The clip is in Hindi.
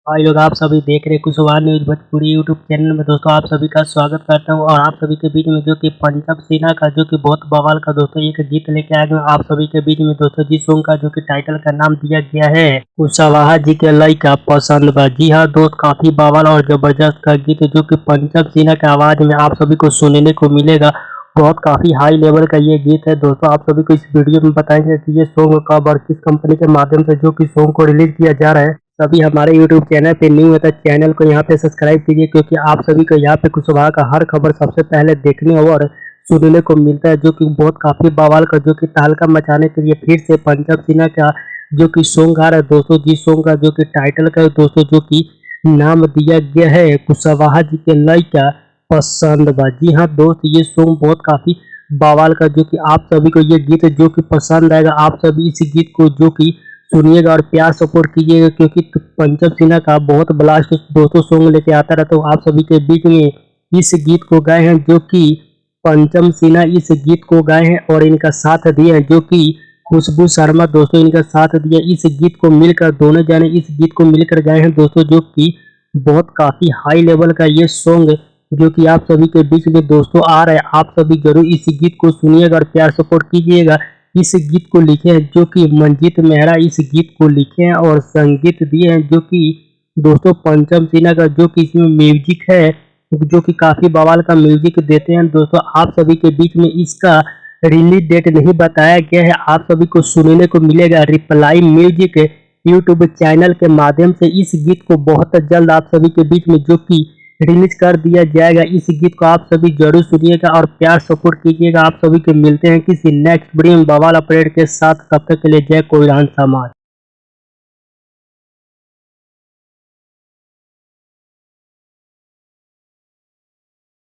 भाई लोग आप सभी देख रहे Kushwaha news Bhojpuri YouTube channel में। दोस्तों आप सभी का स्वागत करता हूं और आप सभी के बीच में जो कि पंजाब सेना का जो कि बहुत बवाल का दोस्तों एक गीत लेके आया हूं आप सभी के बीच में। दोस्तों जिस सॉन्ग का जो कि टाइटल का नाम दिया गया है कुशवाहा जी के लइका पसंद बा। जी हाँ दोस्त, काफी बवाल और जबरदस्त का गीत जो कि पंजाब सेना की आवाज में आप सभी को सुनने को मिलेगा। बहुत काफी हाई लेवल का ये गीत है। दोस्तों आप सभी को इस वीडियो में बताएंगे कि ये सॉन्ग कब और किस कंपनी के माध्यम से जो कि सॉन्ग को रिलीज किया जा रहा है। सभी हमारे यूट्यूब चैनल पे न्यू है तो चैनल को यहाँ पे सब्सक्राइब कीजिए, क्योंकि आप सभी को यहाँ पे कुशवाहा का हर खबर सबसे पहले देखने और सुनने को मिलता है, जो कि बहुत काफी बवाल का जो कि तहलका मचाने के लिए फिर से पंजाब सेना का जो कि सॉन्ग आ रहा है। दोस्तों जिस सॉन्ग का जो कि टाइटल का दोस्तों जो कि नाम दिया गया है कुशवाहा जी के लइका पसंद बा। जी हाँ दोस्त, ये सॉन्ग बहुत काफी बवाल का जो कि आप सभी को ये गीत जो कि पसंद आएगा। आप सभी इस गीत को जो कि सुनिएगा और प्यार सपोर्ट कीजिएगा, क्योंकि पंजाब सिन्हा का बहुत ब्लास्ट दोस्तों सॉन्ग लेके आता रहता हूँ आप सभी के बीच में। इस गीत को गाए हैं जो कि पंचम सिन्हा इस गीत को गाए हैं और इनका साथ दिए हैं जो कि खुशबू शर्मा। दोस्तों इनका साथ दिया, इस गीत को मिलकर दोनों जाने इस गीत को मिलकर गाए हैं दोस्तों, जो कि बहुत काफी हाई लेवल का ये सॉन्ग जो कि आप सभी के बीच में दोस्तों आ रहा है। आप सभी जरूर इस गीत को सुनिएगा और प्यार सपोर्ट कीजिएगा। इस गीत को लिखे हैं जो कि मंजीत मेहरा इस गीत को लिखे हैं और संगीत दिए हैं जो कि दोस्तों पंचम सिन्हा का जो कि इसमें म्यूजिक है जो कि काफी बवाल का म्यूजिक देते हैं। दोस्तों आप सभी के बीच में इसका रिलीज डेट नहीं बताया गया है, आप सभी को सुनने को मिलेगा रिप्लाई म्यूजिक यूट्यूब चैनल के माध्यम से। इस गीत को बहुत जल्द आप सभी के बीच में जो कि रिलीज कर दिया जाएगा। इस गीत को आप सभी जरूर सुनिएगा और प्यार सपोर्ट कीजिएगा। आप सभी के मिलते हैं किसी नेक्स्ट वीडियो में बवाल अपडेट के साथ। तब तक के लिए जय कोई समाज।